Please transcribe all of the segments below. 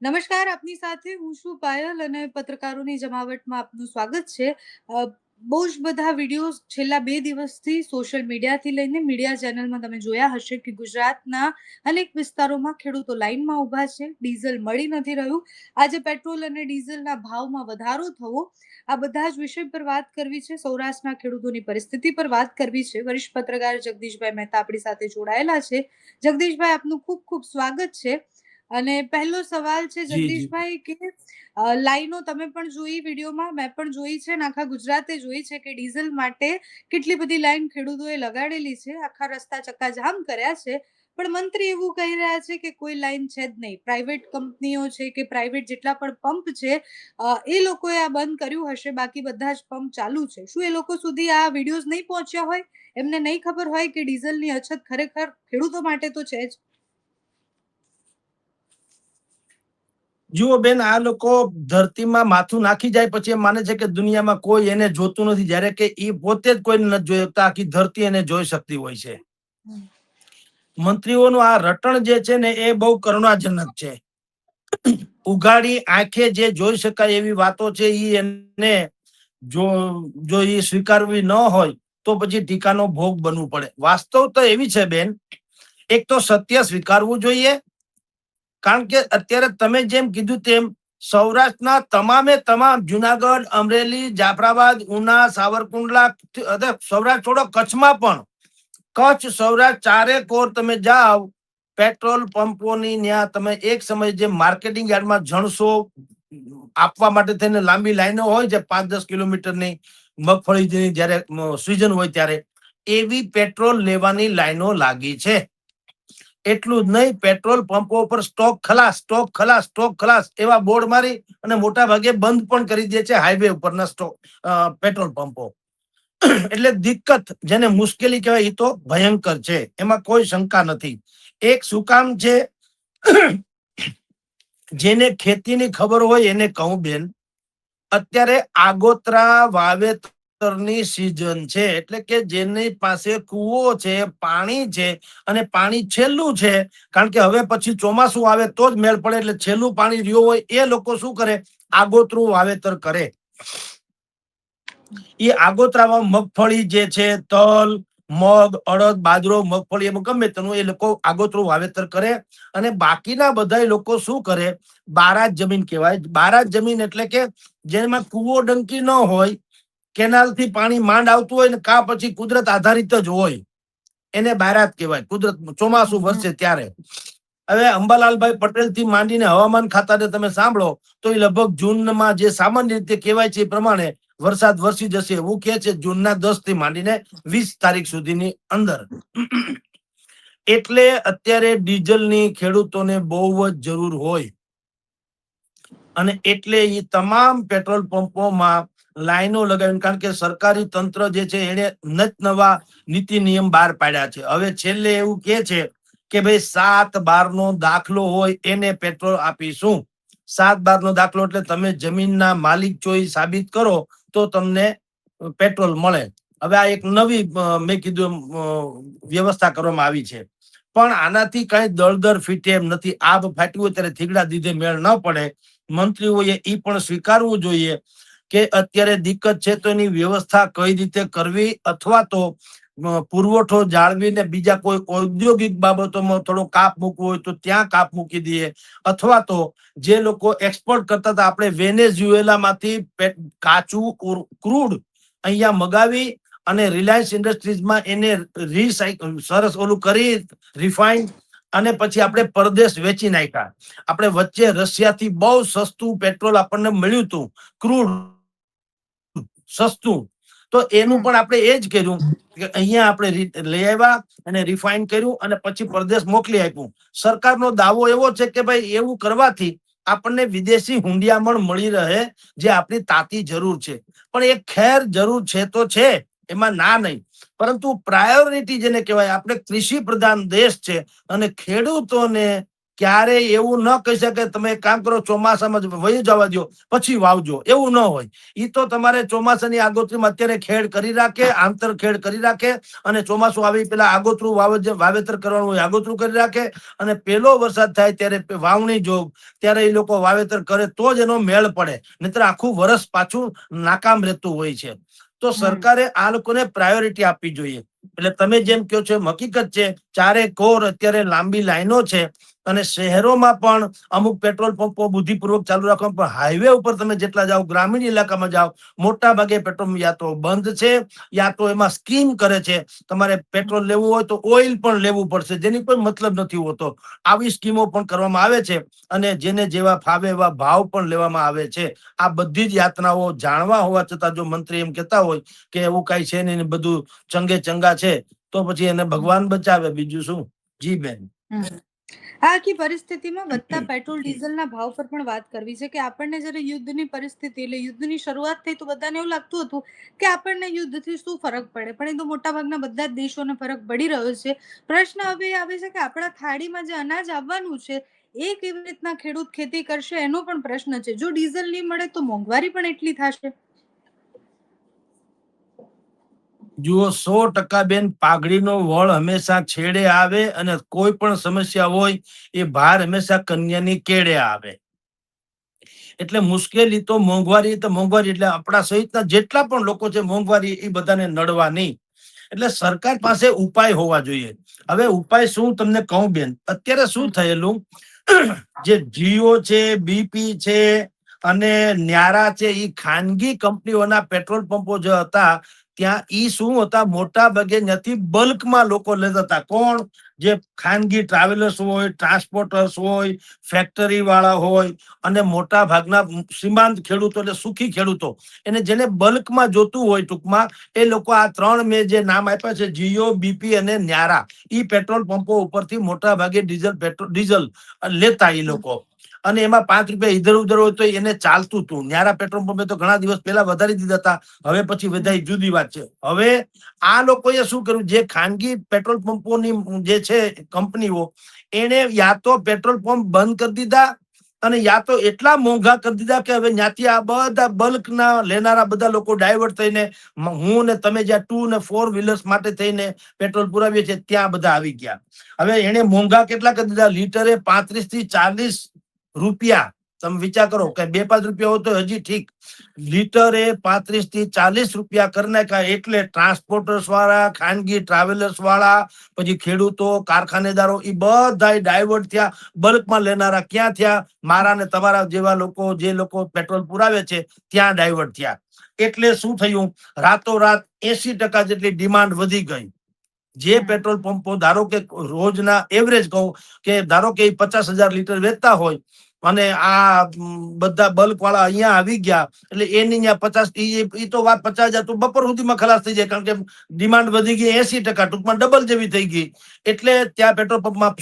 નમસ્કાર, આપની સાથે હું છું પાયલ અને પત્રકારોની જમાવટમાં આપનું સ્વાગત છે. બહુ જ બધા વિડીયોઝ છેલ્લા 2 દિવસથી સોશિયલ મીડિયાથી લઈને મીડિયા ચેનલમાં તમે જોયા હશે કે ગુજરાતના અનેક વિસ્તારોમાં ખેડૂતો લાઈનમાં ઊભા છે. ડીઝલ મળી નથી રહ્યું. આજે પેટ્રોલ અને ડીઝલના ભાવમાં વધારો થવો, આ બધા જ વિષય પર વાત કરવી છે. સૌરાષ્ટ્રના ખેડૂતોની પરિસ્થિતિ પર વાત કરવી છે. વરિષ્ઠ પત્રકાર જગદીશભાઈ મહેતા આપણી સાથે જોડાયેલા છે. જગદીશભાઈ, આપનું ખૂબ ખૂબ સ્વાગત છે. અને પહેલો સવાલ છે જી જી જગદીશભાઈ કે લાઈનો તમે પણ જોઈ વિડીયોમાં, મેં પણ જોઈ છે અને આખા ગુજરાતે જોઈ છે કે ડીઝલ માટે કેટલી બધી લાઈન ખેડૂતોએ લગાડેલી છે, આખા રસ્તા ચક્કાજામ કર્યા છે. પણ મંત્રી એવું કહી રહ્યા છે કે કોઈ લાઈન છે જ નહીં. પ્રાઇવેટ કંપનીઓ છે કે પ્રાઇવેટ જેટલા પણ પંપ છે, એ લોકોએ આ બંધ કર્યું હશે, બાકી બધા જ પંપ ચાલુ છે. શું એ લોકો સુધી આ વિડીયોઝ નહીં પહોંચ્યા હોય? એમને નહીં ખબર હોય કે ડીઝલની અછત ખરેખર ખેડૂતો માટે તો છે જ? જુઓ બેન, આ લોકો ધરતીમાં માથું નાખી જાય પછી એમ માને છે કે દુનિયામાં કોઈ એને જોતું નથી, જ્યારે કે એ પોતે જ કોઈને નથી જોઈ શકતા, આખી ધરતી એને જોઈ શકતી હોય છે. હમ. મંત્રીઓનું આ રટણ જે છે ને એ બહુ કરુણાજનક છે. ઉઘાડી આંખે જે જોઈ શકાય એવી વાતો છે એ એને જો એ સ્વીકારવી ન હોય તો પછી ટીકાનો ભોગ બનવું પડે. વાસ્તવ તો એવી છે બેન, એક તો સત્ય સ્વીકારવું જોઈએ, કારણ કે અત્યારે તમે જેમ કીધું તેમ સૌરાષ્ટ્રના તમામે તમામ જુનાગઢ, અમરેલી, જાફરાબાદ, ઉના, સાવરકુંડલા, સૌરાષ્ટ્ર છોડો કચ્છમાં પણ, કચ્છ સૌરાષ્ટ્ર ચારે કોર તમે જાઓ, પેટ્રોલ પંપોની ત્યાં તમે એક સમય જે માર્કેટિંગ યાર્ડમાં જણસો આપવા માટે થઈને લાંબી લાઈનો હોય છે, 5-10 કિલોમીટરની, મગફળી જયારે સિઝન હોય ત્યારે એવી પેટ્રોલ લેવાની લાઈનો લાગી છે. એટલું જ નહીં, પેટ્રોલ પંપો પર સ્ટોક ખલાસ, સ્ટોક ખલાસ, સ્ટોક ખલાસ એવા બોર્ડ મારી અને મોટા ભાગે બંધ પણ કરી દે છે હાઈવે ઉપરના સ્ટોક પેટ્રોલ પંપો. એટલે દિક્કત, જેને મુશ્કેલી કહેવાય, એ તો ભયંકર છે, એમાં કોઈ શંકા નથી. એક શું કામ છે, જેને ખેતીની ખબર હોય એને કહું બેન, અત્યારે આગોતરા વાવેતરની સિઝન છે, એટલે કે જેની પાસે કૂવો છે, પાણી છે અને પાણી છેલ્લું છે, કારણ કે હવે પછી ચોમાસું આવે તો જ મેળ પડે, એટલે છેલ્લું પાણી રહ્યું હોય એ લોકો શું કરે, આગોતરું વાવેતર કરે. એ આગોતરામાં મગફળી જે છે, તલ, મગ, અડદ, બાજરો, મગફળી, એમ ગમે તેનું એ લોકો આગોતરું વાવેતર કરે. અને બાકીના બધા લોકો શું કરે, બારાત જમીન કહેવાય. બારાત જમીન એટલે કે જેમાં કૂવો ડંકી ન હોય, કેનાલ થી પાણી માંડ આવતું હોય ને કા પછી કુદરત આધારિત જ હોય, એને બારાત કહેવાય. કુદરત ચોમાસું વરસે ત્યારે. હવે અંબાલાલભાઈ પટેલ થી માંડીને હવામાન ખાતાને તમે સાંભળો તો એ લગભગ જૂનમાં જે સામાન્ય રીતે કહેવાય છે એ પ્રમાણે વરસાદ વરસી જશે એવું કહે છે, જૂનના 10 થી માંડીને 20 તારીખ સુધીની અંદર. એટલે અત્યારે ડીઝલની ખેડૂતોને બહુ જ જરૂર હોય, અને એટલે એ તમામ પેટ્રોલ પંપોમાં લાઈનો લગાવી, કારણ કે સરકારી તંત્ર જે છે એને નવા નીતિ નિયમ બહાર પાડ્યા છે. હવે છેલ્લે એવું કે છે કે ભાઈ 7/12 નો દાખલો હોય એને પેટ્રોલ આપીશું. 7/12 નો દાખલો એટલે તમે જમીનના માલિક છો એ સાબિત કરો તો તમને પેટ્રોલ મળે. હવે આ એક નવી મેં કીધું વ્યવસ્થા કરવામાં આવી છે, પણ આનાથી કઈ દળદર ફીટે એમ નથી. આબ ફાટ્યું હોય ત્યારે થીગડા દીધે મેળ ન પડે. મંત્રીઓએ એ પણ સ્વીકારવું જોઈએ કે અત્યારે દિક્કત છે, તો એની વ્યવસ્થા કઈ રીતે કરવી, અથવા તો પુરવઠો જાળવીને બીજા કોઈ ઔદ્યોગિક બાબતોમાં થોડો કાપ મૂકવો હોય તો ત્યાં કાપ મૂકી દઈએ, અથવા તો જે લોકો એક્સપોર્ટ કરતા હતા, આપણે વેનેઝુએલામાંથી કાચું ક્રૂડ અહીંયા મગાવી અને રિલાયન્સ ઇન્ડસ્ટ્રીઝમાં એને સરસ ઓલું કરી રિફાઇન્ડ અને પછી આપણે પરદેશ વેચી નાખ્યા. આપણે વચ્ચે રશિયાથી બહુ સસ્તું પેટ્રોલ આપણને મળ્યું હતું, ક્રૂડ સસ્તું, તો એનું પણ આપણે એ જ કર્યું કે અહીંયા આપણે લઈ આવ્યા અને રિફાઇન કર્યું અને પછી પરદેશ મોકલી આપ્યું. સરકારનો દાવો એવો છે કે ભાઈ એવું કરવાથી આપણને વિદેશી હુંડિયામણ મળી રહે, જે આપણી તાતી જરૂર છે. પણ એ ખેર જરૂર છે તો છે, એમાં ના નહીં, પરંતુ પ્રાયોરિટી જેને કહેવાય, આપણે કૃષિ પ્રધાન દેશ છે અને ખેડૂતોને ક્યારેય એવું ન કહી શકે તમે એક કામ કરો ચોમાસામાં જ વહી જવા દો પછી વાવજો, એવું ન હોય. ઈ તો તમારે ચોમાસાની આગોતરીમાં અત્યારે ખેડ કરી રાખે, આંતર ખેડ કરી રાખે, અને ચોમાસું આવી પેલા આગોતરું વાવેતર કરવાનું હોય આગોતરું કરી રાખે, અને પેલો વરસાદ થાય ત્યારે વાવણી જોગ ત્યારે એ લોકો વાવેતર કરે તો જ એનો મેળ પડે, નહીતર આખું વર્ષ પાછું નાકામ રહેતું હોય છે. તો સરકારે આ લોકોને પ્રાયોરિટી આપવી જોઈએ. એટલે તમે જેમ કહો છો હકીકત છે, ચારે કોર અત્યારે લાંબી લાઈનો છે, અને શહેરોમાં પણ અમુક પેટ્રોલ પંપો બુદ્ધિપૂર્વક ચાલુ રાખવા, પણ હાઈવે ઉપર તમે જેટલા જાઓ, ગ્રામીણ ઇલાકામાં જાઓ, મોટા ભાગે પેટ્રોલ યા તો બંધ છે, યા તો એમાં સ્કીમ કરે છે. તમારે પેટ્રોલ લેવું હોય તો ઓઇલ પણ લેવું પડશે, જેની કોઈ મતલબ નથી હોતો. આવી સ્કીમો પણ કરવામાં આવે છે, અને જેને જેવા ફાવે એવા ભાવ પણ લેવામાં આવે છે. આ બધી જ યાતનાઓ જાણવા હોવા છતાં જો મંત્રી એમ કહેતા હોય કે એવું કઈ છે નહીં, બધું ચંગે ચંગા છે, તો પછી એને ભગવાન બચાવે, બીજું શું. જી બેન. આ આખી પરિસ્થિતિમાં વધતા પેટ્રોલ ડીઝલના ભાવ પર પણ વાત કરવી છે કે આપણને જ્યારે યુદ્ધની પરિસ્થિતિ એટલે યુદ્ધની શરૂઆત થઈ તો બધાને એવું લાગતું હતું કે આપણને યુદ્ધથી શું ફરક પડે, પણ એ તો મોટાભાગના બધા જ દેશોને ફરક પડી રહ્યો છે. પ્રશ્ન હવે આવે છે કે આપણા થાળીમાં જે અનાજ આવવાનું છે એ કેવી રીતના ખેડૂત ખેતી કરશે એનો પણ પ્રશ્ન છે. જો ડીઝલ નહીં મળે તો મોંઘવારી પણ એટલી થશે. જુઓ 100% બેન, પાઘડીનો વળ હંમેશા છેડે આવે, અને કોઈ પણ સમસ્યા હોય એ ભાર હંમેશા કન્યાની કેડે આવે. એટલે મુશ્કેલી તો મોંઘવારી એટલે આપણા સહિતના જેટલા પણ લોકો છે, મોંઘવારી એ બધાને નડવાની. એટલે સરકાર પાસે ઉપાય હોવા જોઈએ. હવે ઉપાય શું તમને કહું બેન, અત્યારે શું થયેલું, જે જીઓ છે, બીપી છે, અને ન્યારા છે, એ ખાનગી કંપનીઓના પેટ્રોલ પંપો જે હતા ત્યાં ઈ શું હતા, મોટા ભાગે ત્યાંથી બલ્કમાં લોકો લેતા હતા. કોણ? જે ખાનગી ટ્રાવેલર્સ હોય, ટ્રાન્સપોર્ટર્સ હોય, ફેક્ટરી વાળા હોય, અને મોટા ભાગના સીમાંત ખેડૂતો એટલે સુખી ખેડૂતો, એને જેને બલ્કમાં જોતું હોય ટૂંકમાં, એ લોકો આ ત્રણ મેં જે નામ આપ્યા છે, જીઓ, બીપી અને ન્યારા, ઈ પેટ્રોલ પંપો ઉપરથી મોટા ભાગે ડીઝલ લેતા એ લોકો. અને એમાં 5 રૂપિયા ઇધર ઉધર હોય તો એને ચાલતું હતું. ન્યારા પેટ્રોલ પંપે તો ઘણા દિવસ પહેલા વધારી દીધા હતા, હવે પછી વધારી, જુદી વાત છે. હવે આ લોકોએ શું કર્યું, જે ખાનગી પેટ્રોલ પંપોની જે છે કંપનીઓ, એને યા તો પેટ્રોલ પંપ બંધ કરી દીધા, અને યા તો એટલા મોંઘા કરી દીધા કે હવે ત્યાંથી આ બધા બલ્કના લેનારા બધા લોકો ડાયવર્ટ થઈને, હું ને તમે જ્યાં 2 ને 4 વ્હીલર્સ માટે થઈને પેટ્રોલ પુરાવીએ છીએ ત્યાં બધા આવી ગયા. હવે એને મોંઘા કેટલા કરી દીધા, લીટરે 35 થી 40 રૂપિયા. તમે વિચાર કરો કે 2-5 રૂપિયા હોય તો હજી ઠીક, લીટરે 35 થી 40 રૂપિયા કરી નાખ્યા. એટલે ટ્રાન્સપોર્ટર્સ વાળા, ખાનગી ટ્રાવેલર્સ વાળા, પછી ખેડૂતો, કારખાનેદારો, એ બધા ડાયવર્ટ થયા. બલ્કમાં લેનારા ક્યાં થયા? મારા ને તમારા જેવા લોકો, જે લોકો પેટ્રોલ પુરાવે છે ત્યાં ડાયવર્ટ થયા. એટલે શું થયું, રાતોરાત 80% જેટલી ડિમાન્ડ વધી ગઈ. જે પેટ્રોલ પંપો ધારો કે રોજના એવરેજ કહું કે ધારો કે 50,000 લીટર વેચતા હોય, અને આ બધા બલ્ક વાળા અહીંયા આવી ગયા, એટલે એની ત્યાં 50, ઈ તો વાત 50,000 તો બપોર સુધીમાં ખલાસ થઈ જાય, કારણ કે ડિમાન્ડ વધી ગઈ 80%, ટૂંકમાં ડબલ જેવી થઈ ગઈ. એટલે ત્યાં પેટ્રોલ પંપમાં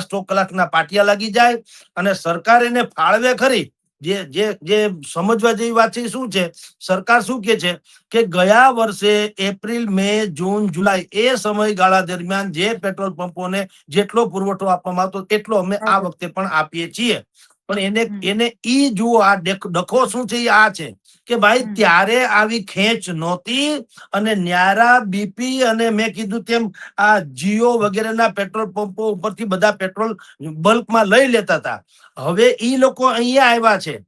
સ્ટોક કલાકના પાટિયા લાગી જાય. અને સરકાર એને ફાળવે ખરી. જે સમજવા જેવી વાત છે શું છે, સરકાર શું કે છે કે ગયા વર્ષે એપ્રિલ, મે, જૂન, જુલાઈ એ સમયગાળા દરમિયાન જે પેટ્રોલ પંપોને જેટલો પુરવઠો આપવામાં આવતો એટલો અમે આ વખતે પણ આપીએ છીએ. પણ એને ઈ જુઓ, આ ડખો શું છે, આ છે કે ભાઈ ત્યારે આવી ખેંચ નહોતી, અને ન્યારા, બીપી અને મેં કીધું તેમ આ જીઓ વગેરેના પેટ્રોલ પંપો ઉપરથી બધા પેટ્રોલ બલ્કમાં લઈ લેતા હતા. હવે ઈ લોકો અહીંયા આવ્યા છે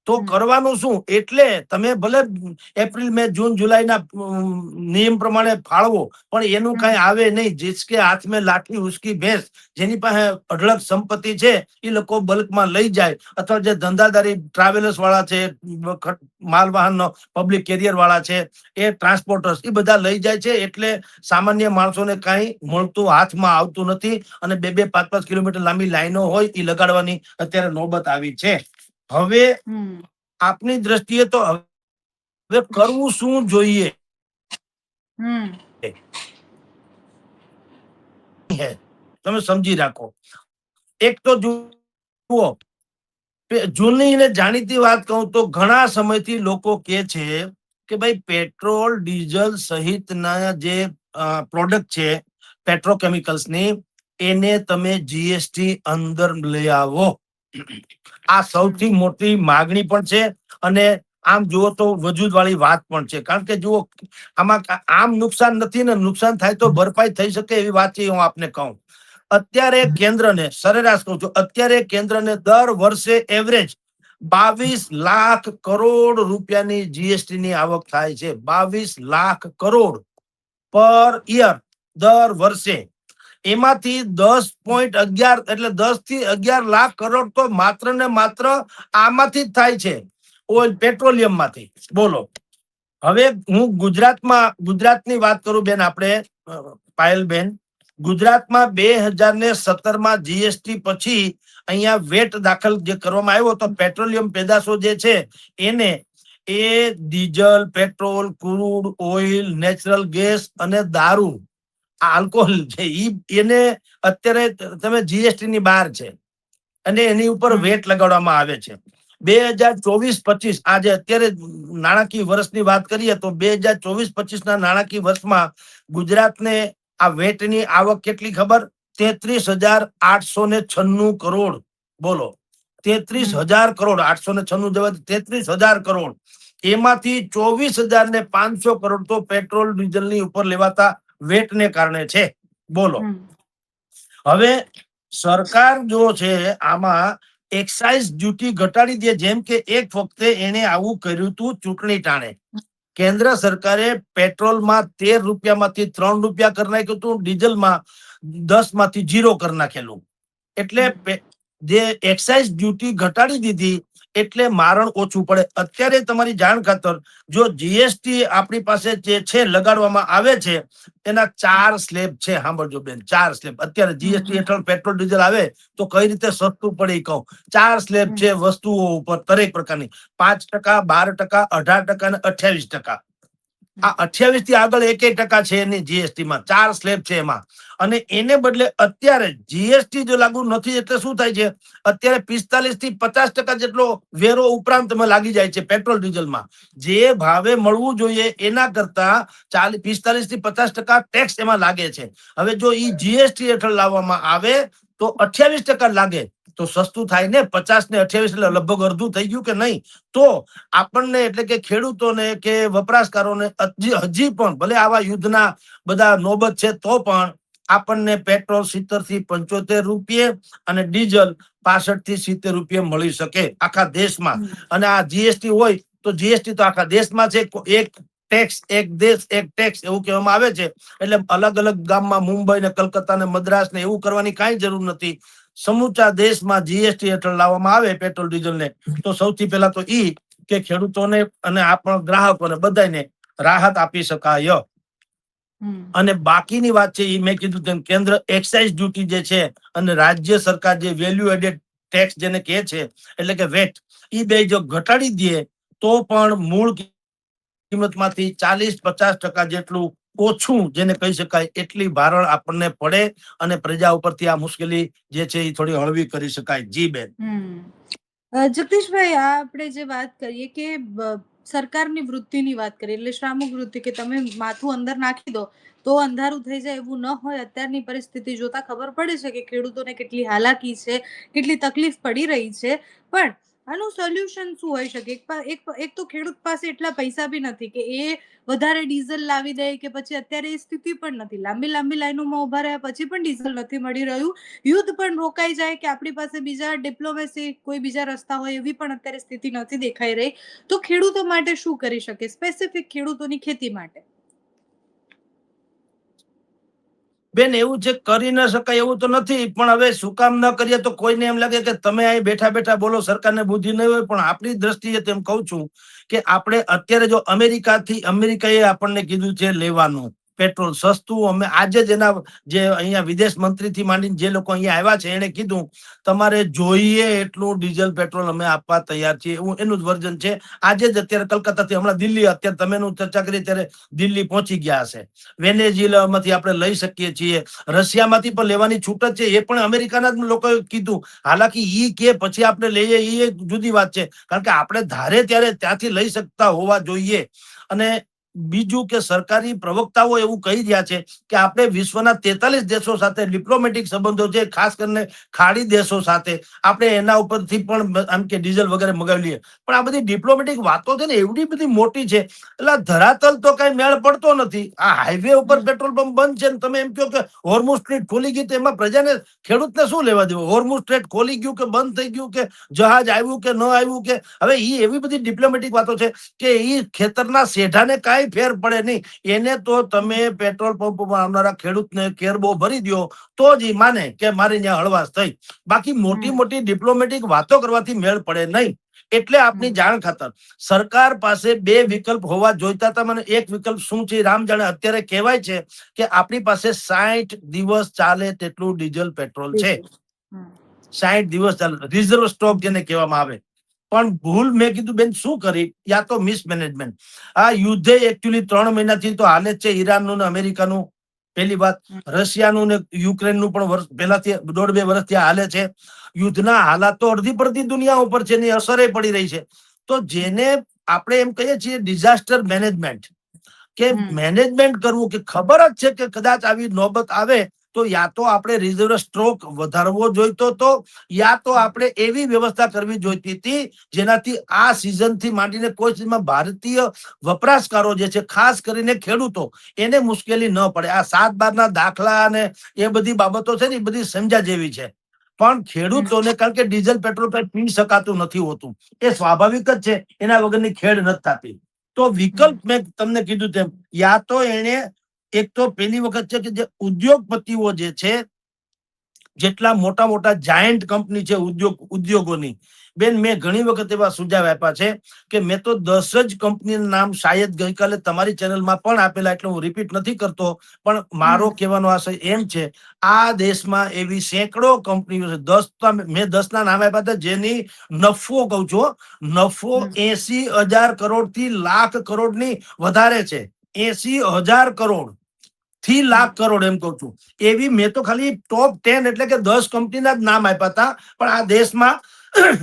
તો કરવાનું શું? એટલે તમે ભલે એપ્રિલ, મે, જૂન, જુલાઈના નિયમ પ્રમાણે ફાળવો, પણ એનું કઈ આવે નહીં. જીસકે હાથ મેં લાઠી ઉસકી ભેંસ, જેની પાસે અઢળક સંપત્તિ છે એ લોકો બલ્કમાં લઈ જાય, અથવા જે ધંધાદારી ટ્રાવેલર્સ વાળા છે, માલવાહન પબ્લિક કેરિયર વાળા છે, એ ટ્રાન્સપોર્ટર્સ, એ બધા લઈ જાય છે. એટલે સામાન્ય માણસોને કઈ મળતું હાથમાં આવતું નથી, અને 2-5 કિલોમીટર લાંબી લાઈનો હોય એ લગાડવાની અત્યારે નોબત આવી છે. હવે આપની દ્રષ્ટિએ તો હવે કરવું શું જોઈએ? તમે સમજી રાખો. એક તો જુઓ, જૂની ને જાણીતી વાત કહું તો ઘણા સમયથી લોકો કે છે કે ભાઈ પેટ્રોલ, ડીઝલ સહિતના જે પ્રોડક્ટ છે પેટ્રોકેમિકલ્સની, એને તમે જીએસટી અંદર લઈ આવો. આ સૌથી મોટી માગણી પણ છે અને આમ જુઓ તો વજૂદ વાળી વાત પણ છે. કારણ કે જુઓ, આમાં આમ નુકસાન નથી ને, નુકસાન થાય તો ભરપાઈ થઈ શકે એવી વાત છે. હું આપને કહું, અત્યારે કેન્દ્રને સરેરાશ કહું છું, અત્યારે કેન્દ્રને દર વર્ષે એવરેજ 22 લાખ કરોડ રૂપિયાની જીએસટી ની આવક થાય છે. 22 લાખ કરોડ પર યર, દર વર્ષે. એમાંથી 10.11 એટલે 10 થી 11 લાખ કરોડ તો માત્ર ને માત્ર આમાંથી જ થાય છે, ઓઇલ પેટ્રોલિયમ માંથી. બોલો. હવે હું ગુજરાતની વાત કરું બેન, આપણે પાયલબેન, ગુજરાતમાં 2017 જીએસટી પછી અહીંયા વેટ દાખલ જે કરવામાં આવ્યો તો પેટ્રોલિયમ પેદાશો જે છે એને, એ diesel, petrol, crude oil, natural gas અને દારૂ, આલ્કોહોલ છે, એને અત્યારે તમે જીએસટી ની બહાર છે અને એની ઉપર વેટ લગાડવામાં આવે છે. 2024-25 આજે અત્યારે નાણાકીય વર્ષની વાત કરીએ તો 2024-25 ના નાણાકીય વર્ષમાં ગુજરાતને આ વેટની આવક કેટલી ખબર? 33,896 કરોડ. બોલો, 33,000 કરોડ. 896 જવા 33,000 કરોડ. એમાંથી 24,500 કરોડ તો પેટ્રોલ ડીઝલ ની ઉપર લેવાતા વેટને કારણે છે. બોલો. હવે સરકાર જો છે આમાં એક્સાઇઝ ડ્યુટી ઘટાડી દે, જેમ કે એક વખતે એને આવું કર્યું હતું ચૂંટણી ટાણે. કેન્દ્ર સરકારે પેટ્રોલમાં 13 રૂપિયામાંથી 3 રૂપિયા કરી નાખ્યું હતું, ડીઝલમાં 10 માંથી 0 કરી નાખેલું. એટલે જે એક્સાઇઝ ડ્યુટી ઘટાડી દીધી એટલે મારણ ઓછું પડે. અત્યારે તમારી જાણ ખાતર, જો જીએસટી આપણી પાસે જે છે લગાડવામાં આવે છે એના 4 સ્લેબ છે. સાંભળજો બેન, 4 સ્લેબ. અત્યારે જીએસટી હેઠળ પેટ્રોલ ડીઝલ આવે તો કઈ રીતે સસ્તું પડે એ કહું. 4 સ્લેબ છે વસ્તુઓ ઉપર દરેક પ્રકારની, 5%, 12%, 18% અને 28%. આ 28 થી આગળ 1% છે એની જીએસટી માં. 4 સ્લેબ છે એમાં. અને એને બદલે અત્યારે જીએસટી જો લાગુ નથી એટલે શું થાય છે, અત્યારે 45 થી 50% જેટલો વેરો ઉપરાંત લાગી જાય છે પેટ્રોલ ડીઝલમાં. જે ભાવે મળવું જોઈએ એના કરતા 45 થી 50% ટેક્સ એમાં લાગે છે. હવે જો ઈ જીએસટી હેઠળ લાવવામાં આવે તો 28% લાગે તો સસ્તું થાય ને. 50 ને 28 એટલે લગભગ અડધું થઈ ગયું કે નહીં? તો આપણને એટલે કે ખેડૂતોને કે વપરાશકારોને હજી પણ ભલે આવા યુદ્ધના બધા નોબત છે તો પણ આપણને પેટ્રોલ 70 થી 75 રૂપિયે અને ડીઝલ 65 થી 70 રૂપિયે મળી શકે આખા દેશમાં. અને આ જીએસટી હોય તો જીએસટી તો આખા દેશમાં છે. એક ટેક્સ એક દેશ એક ટેક્સ એવું કહેવામાં આવે છે. એટલે અલગ અલગ ગામમાં મુંબઈ ને કલકત્તા ને મદ્રાસ ને એવું કરવાની કઈ જરૂર નથી. સમૂચા દેશમાં જીએસટી હેઠળ લાવવામાં આવે પેટ્રોલ ડીઝલ ને તો સૌથી પહેલા તો ઈ કે ખેડૂતોને અને આપણા ગ્રાહકોને બધાને રાહત આપી શકાય. અને બાકીની વાત છે એ મેં કીધું તેમ કેન્દ્ર એક્સાઇઝ ડ્યુટી જે છે અને રાજ્ય સરકાર જે વેલ્યુ એડેડ ટેક્સ જેને કહે છે એટલે કે વેટ, એ બે જો ઘટાડી દે તો પણ મૂળ કિંમતમાંથી 40-50% જેટલું ઓછું જેને કહી શકાય એટલી ભારણ આપણને પડે અને પ્રજા ઉપરથી આ મુશ્કેલી જે છે એ થોડી હળવી કરી શકાય. જી બેન. જગદીશભાઈ, આ આપણે જે વાત કરીએ કે સરકારની વૃત્તિની વાત કરીએ એટલે શ્રામક વૃત્તિ કે તમે માથું અંદર નાખી દો તો અંધારું થઈ જાય એવું ન હોય. અત્યારની પરિસ્થિતિ જોતા ખબર પડે છે કે ખેડૂતોને કેટલી હાલાકી છે, કેટલી તકલીફ પડી રહી છે. પણ આનું સોલ્યુશન શું હોઈ શકે? એક તો ખેડૂત પાસે એટલા પૈસા બી નથી કે એ વધારે ડીઝલ લાવી દે, કે પછી અત્યારે એ સ્થિતિ પણ નથી. લાંબી લાઈનોમાં ઉભા રહ્યા પછી પણ ડીઝલ નથી મળી રહ્યું. યુદ્ધ પણ રોકાઈ જાય કે આપણી પાસે બીજા ડિપ્લોમેસી કોઈ બીજા રસ્તા હોય એવી પણ અત્યારે સ્થિતિ નથી દેખાઈ રહી. તો ખેડૂતો માટે શું કરી શકે, સ્પેસિફિક ખેડૂતોની ખેતી માટે? બેન એવું છે, કરી ન શકાય એવું તો નથી, પણ હવે શું કામ ન કરીએ તો કોઈને એમ લાગે કે તમે અહીં બેઠા બેઠા બોલો, સરકારને બુદ્ધિ નહીં હોય. પણ આપણી દ્રષ્ટિએ તેમ કહું છું કે આપણે અત્યારે જો અમેરિકાએ આપણને કીધું છે લેવાનું પેટ્રોલ સસ્તું. અમે આજે જ એના જે અહીંયા વિદેશ મંત્રીથી માંડીને જે લોકો અહીંયા આવ્યા છે એને કીધું તમારે જોઈએ એટલું ડીઝલ પેટ્રોલ અમે આપવા તૈયાર છીએ. એવું એનું જ વર્જન છે. આજે જ અત્યારે કલકત્તાથી હમણાં દિલ્હી, અત્યારે તમે ચર્ચા કરી ત્યારે દિલ્હી પહોંચી ગયા હશે. વેનેઝુએલામાંથી આપણે લઈ શકીએ છીએ, રશિયામાંથી પણ લેવાની છૂટ જ છે. એ પણ અમેરિકાના જ લોકોએ કીધું. હાલાકી ઈ કે પછી આપણે લઈએ એ જુદી વાત છે, કારણ કે આપણે ધારે ત્યારે ત્યાંથી લઈ શકતા હોવા જોઈએ. અને બીજું કે સરકારી પ્રવક્તાઓ એવું કહી રહ્યા છે કે આપણે વિશ્વના 43 દેશો સાથે ડિપ્લોમેટિક સંબંધો છે, ખાસ કરીને ખાડી દેશો સાથે આપણે એના ઉપરથી પણ આમ કે ડીઝલ વગેરે મગાવી લઈએ. પણ આ બધી ડિપ્લોમેટિક વાતો છે ને એવડી બધી મોટી છે, એટલે ધરાતલ તો કઈ મેળ પડતો નથી. આ હાઈવે ઉપર પેટ્રોલ પંપ બંધ છે ને તમે એમ કહો કે હોર્મુઝ સ્ટ્રીટ ખોલી ગઈ, તો એમાં પ્રજાને, ખેડૂતને શું લેવા દેવું? હોર્મુઝ સ્ટ્રીટ ખોલી ગયું કે બંધ થઈ ગયું કે જહાજ આવ્યું કે ન આવ્યું, કે હવે એ એવી બધી ડિપ્લોમેટિક વાતો છે કે એ ખેતરના શેઢાને કાંઈ ફેર પડે નહીં. એને તો તમે પેટ્રોલ પંપમાં આવનારા ખેડૂતને કેરબો ભરી દો તો જ એ માને કે મારી ત્યાં હળવાશ થઈ. બાકી મોટી મોટી ડિપ્લોમેટિક વાતો કરવાથી મેળ પડે નહીં. એટલે આપની જાણ ખાતર સરકાર પાસે બે વિકલ્પ હોવા જોઈતા હતા. મને એક વિકલ્પ શું છે રામ જાણે. અત્યારે કહેવાય છે કે આપણી પાસે 60 દિવસ ચાલે તેટલું ડીઝલ પેટ્રોલ છે. 60 દિવસ ચાલે, રિઝર્વ સ્ટોક જેને કહેવામાં આવે. પણ ભૂલ મેં કીધું બેન શું કરી? યા તો મિસમેનેજમેન્ટ. આ યુદ્ધે એકચ્યુઅલી 3 મહિનાથી તો હાલે જ છે, ઈરાનનું ને અમેરિકાનું. પહેલી વાત, રશિયાનું ને યુક્રેનનું પણ વર્ષ પહેલાથી 1.5-2 વર્ષથી હાલે છે. યુદ્ધના હાલાત તો અડધી પડતી દુનિયા ઉપર છે, એની અસરે પડી રહી છે. તો જેને આપણે એમ કહીએ છીએ ડિઝાસ્ટર મેનેજમેન્ટ, કે મેનેજમેન્ટ કરવું, કે ખબર જ છે કે કદાચ આવી નોબત આવે તો યા તો આપણે રિઝર્વ સ્ટોક વધારવો જોઈતો હતો, યા તો આપણે એવી વ્યવસ્થા કરવી જોઈતી હતી જેનાથી આ સિઝન થી માંડીને કોઈ ચીજમાં ભારતીય વપરાશકારો જે છે, ખાસ કરીને ખેડૂતો, એને મુશ્કેલી ન પડે. આ 7/12 દાખલા અને એ બધી બાબતો છે ને એ બધી સમજ્યા જેવી છે. પણ ખેડૂતોને, કારણ કે ડીઝલ પેટ્રોલ કઈ પી શકાતું નથી હોતું, એ સ્વાભાવિક જ છે, એના વગરની ખેડ નથી થતી. તો વિકલ્પ મેં તમને કીધું તેમ, યા તો એને, એક તો પેલી વખત છે કે જે ઉદ્યોગપતિઓ જે છે, જેટલા મોટા મોટા જાયન્ટ કંપની છે ઉદ્યોગોની, બેન મેં ઘણી વખત એવા સુઝાવ આપ્યા છે કે મેં તો 10 જ કંપનીના નામ શાયદ ગઈકાલે તમારી ચેનલમાં પણ આપેલા, એટલે હું રિપીટ નથી કરતો. પણ મારો કહેવાનો આશય એમ છે, આ દેશમાં એવી સેંકડો કંપનીઓ છે. 10 મેં 10 ના નામ આપ્યા હતા જેની નફો કહું છું, નફો 80,000 કરોડ થી લાખ કરોડની વધારે છે. 80,000 કરોડ થી લાખ કરોડ એમ કહું છું. એવી મેં તો ખાલી ટોપ 10 એટલે કે 10 કંપનીના જ નામ આપ્યા હતા. પણ આ દેશમાં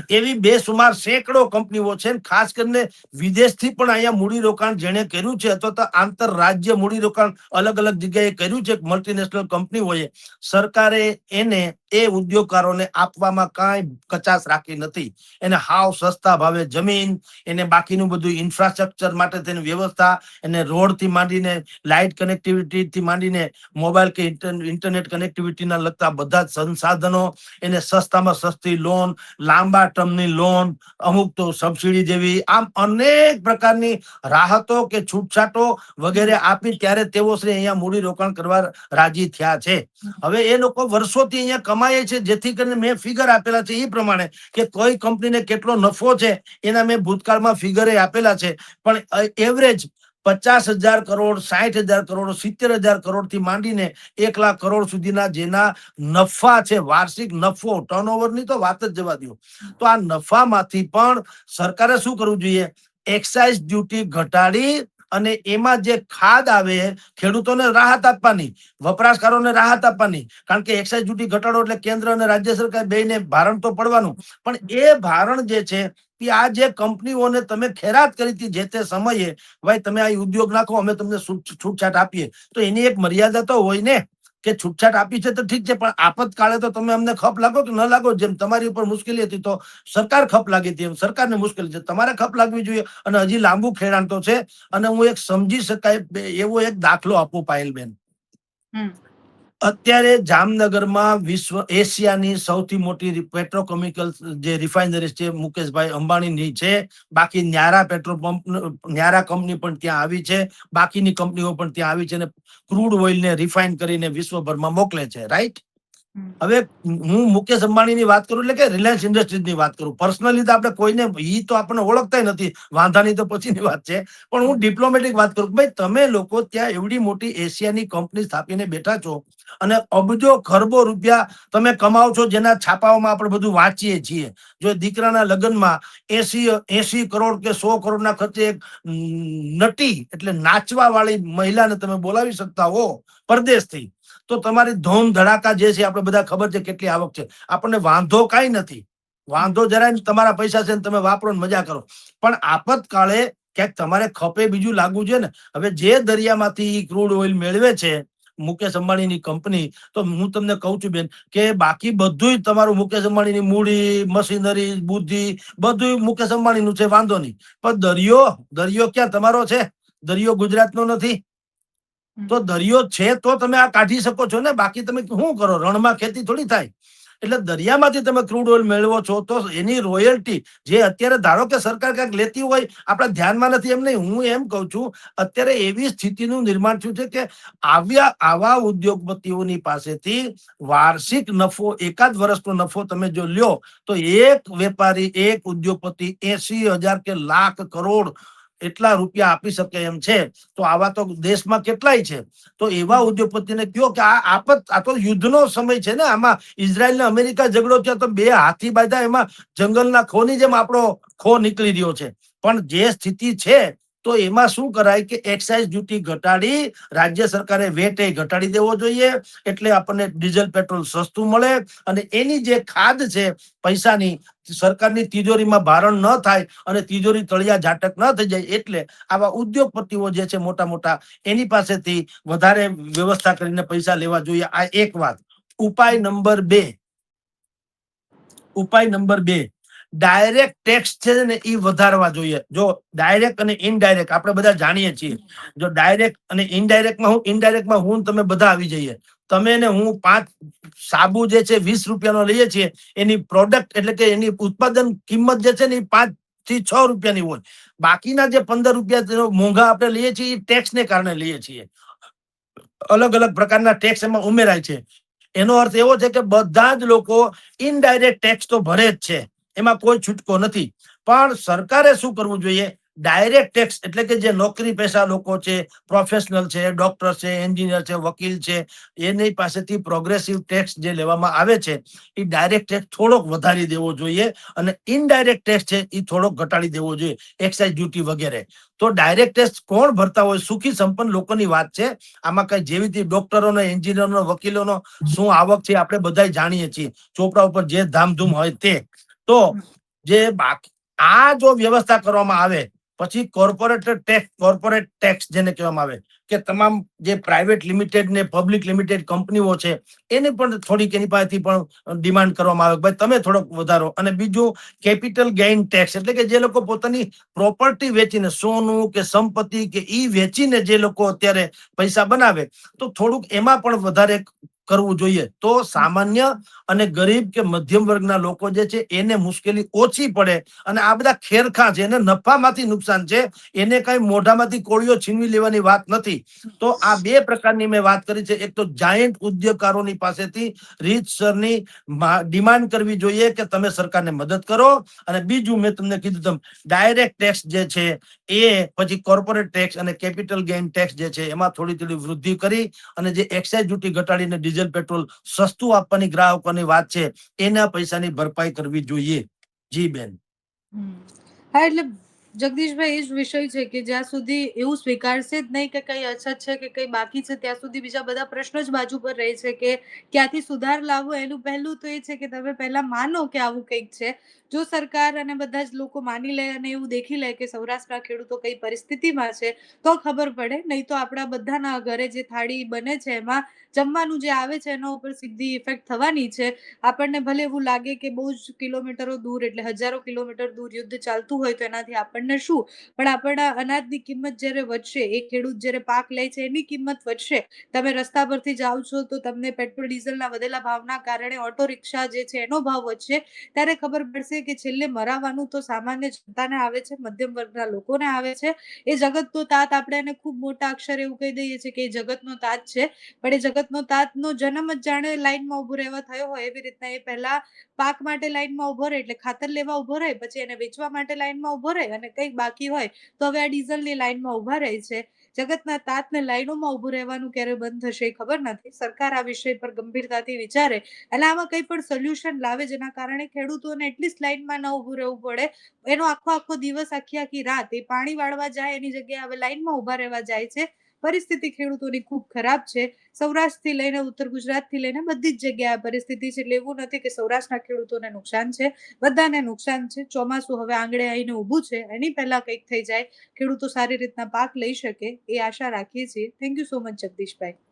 એવી બેસુમાર સેંકડો કંપનીઓ છે. ખાસ કરીને વિદેશથી પણ અહીંયા મૂડીરોકાણ જેણે કર્યું છે, અથવા તો આંતરરાજ્ય મૂડીરોકાણ અલગ અલગ જગ્યાએ કર્યું છે મલ્ટીનેશનલ કંપનીઓએ, સરકારે એને, એ ઉદ્યોગકારોને આપવામાં કાંઈ કચાશ રાખી નથી. એને હાવ સસ્તા ભાવે જમીન, એને બાકીનું બધું ઇન્ફ્રાસ્ટ્રક્ચર માટે તેની વ્યવસ્થા, એને રોડ થી માંડીને લાઇટ કનેક્ટિવિટી થી માંડીને મોબાઈલ કે ઇન્ટરનેટ કનેક્ટિવિટીના લગતા બધા જ સંસાધનો, એને સસ્તામાં સસ્તી લોન, લાંબા ટર્મની લોન, અમુક તો સબસિડી જેવી, આમ અનેક પ્રકારની રાહતો કે છૂટછાટો વગેરે આપી ત્યારે તેઓ શ્રી અહીંયા મૂડીરોકાણ કરવા રાજી થયા છે. હવે એ લોકો વર્ષોથી અહીંયા કમાય છે, જેથી કરીને મેં ફિગર આપેલા છે એ પ્રમાણે કે કોઈ કંપનીને કેટલો નફો છે એના મેં ભૂતકાળમાં ફિગરે આપેલા છે. પણ એવરેજ 50,000 કરોડ, 60,000 કરોડ, 70,000 કરોડ થી માંડીને 1 લાખ કરોડ સુધીના જેના નફા છે, વાર્ષિક નફો, ટર્નઓવરની તો વાત જ જવા દો. તો આ નફામાંથી પણ સરકારે શું કરવું જોઈએ? એક્સાઇઝ ડ્યુટી ઘટાડી અને એમાં જે ખાદ આવે, ખેડૂતોને રાહત આપવાની, વપરાશકારોને રાહત આપવાની. કારણ કે એક્સાઇઝ ડ્યુટી ઘટાડો એટલે કેન્દ્ર અને રાજ્ય સરકાર બેયને ભારણ તો પડવાનું. પણ એ ભારણ જે છે, કે આ જે કંપનીઓને તમે ખેરાત કરી હતી જે તે સમયે, ભાઈ તમે આ ઉદ્યોગ નાખો, અમે તમને છૂટછાટ આપીએ, તો એની એક મર્યાદા તો હોય ને, કે છૂટછાટ આપી છે તો ઠીક છે, પણ આપતકાળે તો તમે અમને ખપ લાગો કે ન લાગો. જેમ તમારી ઉપર મુશ્કેલી હતી તો સરકાર ખપ લાગી હતી, એમ સરકારને મુશ્કેલી છે, તમારે ખપ લાગવી જોઈએ. અને હજી લાંબુ ખેડાણ તો છે. અને હું એક સમજી શકાય એવો એક દાખલો આપું પાયલબેન. અત્યારે જામનગરમાં એશિયાની સૌથી મોટી પેટ્રોકેમિકલ જે રિફાઇનરી છે મુકેશભાઈ અંબાણીની છે. બાકી Nyara petrol pump, Nyara company પણ ત્યાં આવી છે, બાકીની કંપનીઓ પણ ત્યાં આવી છે, અને ક્રૂડ ઓઇલને રિફાઇન કરીને વિશ્વભરમાં મોકલે છે. રાઈટ? હવે હું મુકેશ અંબાણીની વાત કરું એટલે કે રિલાયન્સ ઇન્ડસ્ટ્રીઝની વાત કરું. પર્સનલી તો આપણે કોઈને, ઈ તો આપણને ઓળખતા નથી, વાંધાની તો પછીની વાત છે. પણ હું ડિપ્લોમેટિક વાત કરું, ભાઈ તમે લોકો ત્યાં એવડી મોટી એશિયાની કંપની સ્થાપીને બેઠા છો અને અબજો ખરબો રૂપિયા તમે કમાવ છો, જેના છાપાઓમાં આપણે બધું વાંચીએ છીએ. જો દીકરાના લગ્નમાં 80 કરોડ કે 100 કરોડના ખર્ચે એક નટી એટલે નાચવા વાળી મહિલાને તમે બોલાવી શકતા હો પરદેશથી, તો તમારી ધૂમ ધડાકા જે છે આપણે બધા ખબર છે કેટલી આવક છે. આપણને વાંધો કાંઈ નથી, વાંધો જરાય તમારા પૈસા છે ને તમે વાપરો ને મજા કરો. પણ આપતકાળે ક્યાંક તમારે ખપે બીજું લાગવું જોઈએ ને. હવે જે દરિયામાંથી ક્રૂડ ઓઇલ મેળવે છે મુકેશ અંબાણીની કંપની, તો હું તમને કહું છું બેન કે બાકી બધું તમારું મુકેશ અંબાણીની મૂડી, મશીનરી, બુદ્ધિ બધું મુકેશ અંબાણીનું છે, વાંધો નહીં. પણ દરિયો ક્યાં તમારો છે? દરિયો ગુજરાતનો નથી. તો દરિયો છે તો તમે આ કાઢી શકો છો ને, બાકી તમે શું કરો? રણમાં ખેતી થોડી થાય. એટલે દરિયામાંથી તમે ક્રૂડ ઓઇલ મેળવો છો તો એની રોયલ્ટી જે અત્યારે ધારો કે સરકાર ક્યાંક લેતી હોય આપણા ધ્યાનમાં નથી, એમ નહીં. હું એમ કહું છું અત્યારે એવી સ્થિતિનું નિર્માણ થયું છે કે આવા ઉદ્યોગપતિઓની પાસેથી વાર્ષિક નફો, એકાદ વર્ષનો નફો તમે જો લ્યો તો એક વેપારી, એક ઉદ્યોગપતિ 80,000 કે લાખ કરોડ એટલા રૂપિયા આપી શકે એમ છે. તો આવા તો દેશમાં કેટલાય છે. તો એવા ઉદ્યોગપતિને કયો કે આ તો યુદ્ધનો સમય છે ને. આમાં ઇઝરાયલ ને અમેરિકા ઝઘડો થયો તો બે હાથી બાંધ્યા, એમાં જંગલના ખોની જેમ આપણો ખો નીકળી રહ્યો છે. પણ જે સ્થિતિ છે તો એમાં શું કરાય કે એક્સાઇઝ ડ્યુટી ઘટાડી, રાજ્ય સરકારે વેટ ઘટાડી દેવો જોઈએ, એટલે આપણને ડીઝલ પેટ્રોલ સસ્તું મળે અને એની જે ખાધ છે પૈસાની, સરકારની તિજોરીમાં ભારણ ન થાય અને તિજોરી તળિયા ઝાટક ન થઈ જાય. એટલે આવા ઉદ્યોગપતિઓ જે છે મોટા મોટા, એની પાસેથી વધારે વ્યવસ્થા કરીને પૈસા લેવા જોઈએ. આ એક વાત. ઉપાય નંબર 2, ડાયરેક્ટ ટેક્સ છે ને એ વધારવા જોઈએ. જો ડાયરેક્ટ અને ઇનડાયરેક્ટ આપણે બધા જાણીએ છીએ. જો ડાયરેક્ટ અને ઇનડાયરેક્ટમાં હું તમે બધા આવી જઈએ. તમે ને હું 5 સાબુ જે છે 20 રૂપિયાનો લઈએ છીએ, એની પ્રોડક્ટ એટલે કે એની ઉત્પાદન કિંમત જે છે ને એ 5 થી 6 રૂપિયાની હોય. બાકીના જે 15 રૂપિયા મોંઘા આપણે લઈએ છીએ એ ટેક્સને કારણે લઈએ છીએ. અલગ અલગ પ્રકારના ટેક્સ એમાં ઉમેરાય છે. એનો અર્થ એવો છે કે બધા જ લોકો ઇનડાયરેક્ટ ટેક્સ તો ભરે જ છે, એમાં કોઈ છૂટકો નથી. પણ સરકારે શું કરવું જોઈએ? ડાયરેક્ટ ટેક્સ એટલે કે જે નોકરી પેશા લોકો છે, પ્રોફેશનલ છે, ડોક્ટર છે, એન્જિનિયર છે, વકીલ છે, એની પાસેથી પ્રોગ્રેસિવ ટેક્સ જે લેવામાં આવે છે એ ડાયરેક્ટ ટેક્સ થોડોક વધારી દેવો જોઈએ અને ઇનડાયરેક્ટ ટેક્સ છે એ થોડોક ઘટાડી દેવો જોઈએ, એક્સાઇઝ ડ્યુટી વગેરે. તો ડાયરેક્ટ ટેક્સ કોણ ભરતા હોય? સુખી સંપન્ન લોકોની વાત છે. આમાં કઈ જેવી ડોક્ટરોનો, એન્જિનિયરનો, વકીલોનો શું આવક છે આપણે બધા જાણીએ છીએ, ચોપડા ઉપર જે ધામધૂમ હોય તે. તો જે બાકી આ જો વ્યવસ્થા કરવામાં આવે પછી કોર્પોરેટ ટેક્સ જેને કહેવામાં આવે કે તમામ જે પ્રાઇવેટ લિમિટેડ ને પબ્લિક લિમિટેડ કંપનીઓ છે એને પણ થોડીક એની પાસેથી પણ ડિમાન્ડ કરવામાં આવે, ભાઈ તમે થોડોક વધારો. અને બીજું કેપિટલ ગેઇન ટેક્સ એટલે કે જે લોકો પોતાની પ્રોપર્ટી વેચીને, સોનું કે સંપત્તિ કે ઈ વેચીને જે લોકો અત્યારે પૈસા બનાવે, તો થોડુંક એમાં પણ વધારે કરવું જોઈએ. તો સામાન્ય અને ગરીબ કે મધ્યમ વર્ગના લોકો જે છે એને મુશ્કેલી ઓછી પડે. અને આ બધા ખેરખા છે, એને નફામાંથી નુકસાન છે, એને કઈ મોઢામાંથી કોળીઓ છીનવી લેવાની વાત નથી. તો આ 2 પ્રકારની મેં વાત કરી છે. એક તો જાયન્ટ ઉદ્યોગકારોની પાસેથી રીતસરની ડિમાન્ડ કરવી જોઈએ કે તમે સરકારને મદદ કરો. અને બીજું મેં તમને કીધું તેમ ડાયરેક્ટ ટેક્સ જે છે એ, પછી કોર્પોરેટ ટેક્સ અને કેપિટલ ગેઇન ટેક્સ જે છે એમાં થોડી થોડી વૃદ્ધિ કરી અને જે એક્સાઇઝ ડ્યુટી ઘટાડીને ડીઝલ પેટ્રોલ સસ્તું આપવાની ગ્રાહકોની વાત છે, એના પૈસાની ભરપાઈ કરવી જોઈએ. જી બેન. હા, એટલે જગદીશભાઈ એ જ વિષય છે કે જ્યાં સુધી એવું સ્વીકારશે જ નહીં કે કઈ અછત છે કે કઈ બાકી છે, ત્યાં સુધી બીજા બધા પ્રશ્નો જ બાજુ પર રહે છે કે ક્યાંથી સુધાર લાવવો. એનું પહેલું તો એ છે કે તમે પહેલા માનો કે આવું કંઈક છે. જો સરકાર અને બધા જ લોકો માની લે અને એવું દેખી લે કે સૌરાષ્ટ્રના ખેડૂતો કઈ પરિસ્થિતિમાં છે, તો ખબર પડે. નહીં તો આપણા બધાના ઘરે જે થાળી બને છે એમાં જમવાનું જે આવે છે એના ઉપર સીધી ઇફેક્ટ થવાની છે. આપણને ભલે એવું લાગે કે બહુ જ કિલોમીટરો દૂર, એટલે હજારો કિલોમીટર દૂર યુદ્ધ ચાલતું હોય તો એનાથી આપણને શું, પણ આપણા અનાજની કિંમત જ્યારે વધશે, એ ખેડૂત જ્યારે પાક લે છે એની કિંમત વધશે. તમે રસ્તા પરથી જાઓ છો તો તમને પેટ્રોલ ડીઝલના વધેલા ભાવના કારણે ઓટો રિક્ષા જે છે એનો ભાવ વધશે. ત્યારે ખબર પડશે કે છેલ્લે મરાવાનું તો સામાન્ય જનતાને આવે છે, મધ્યમ વર્ગના લોકોને આવે છે. એ જગતનો તાત આપણે એને ખૂબ મોટા અક્ષરે એવું કહી દઈએ છીએ કે એ જગતનો તાત છે. પણ એ જગતનો તાતનો જન્મ જ જાણે લાઈનમાં ઉભું રહેવા થયો હોય એવી રીતના એ પહેલા પાક માટે લાઈનમાં ઉભો રહે, એટલે ખાતર લેવા ઉભો રહે, પછી એને વેચવા માટે લાઈનમાં ઉભો રહે, અને કંઈક બાકી હોય તો હવે આ ડીઝલની લાઈનમાં ઉભા રહે છે. જગતના તાતને લાઈનોમાં ઉભું રહેવાનું ક્યારે બંધ થશે એ ખબર નથી. સરકાર આ વિષય પર ગંભીરતાથી વિચારે અને આમાં કંઈ પણ સોલ્યુશન લાવે જેના કારણે ખેડૂતોને એટલીસ્ટ લાઈનમાં ન ઉભું રહેવું પડે. એનો આખો આખો દિવસ, આખી આખી રાત એ પાણી વાળવા જાય એની જગ્યાએ હવે લાઈનમાં ઉભા રહેવા જાય છે. પરિસ્થિતિ ખેડૂતોની ખૂબ ખરાબ છે. સૌરાષ્ટ્રથી લઈને ઉત્તર ગુજરાતથી લઈને બધી જ જગ્યાએ પરિસ્થિતિ છે. એટલે એવું નથી કે સૌરાષ્ટ્રના ખેડૂતોને નુકસાન છે, બધાને નુકસાન છે. ચોમાસું હવે આંગળે આવીને ઊભું છે, એની પહેલા કંઈક થઈ જાય, ખેડૂતો સારી રીતના પાક લઈ શકે એ આશા રાખીએ છીએ. Thank you so much Jagdishbhai.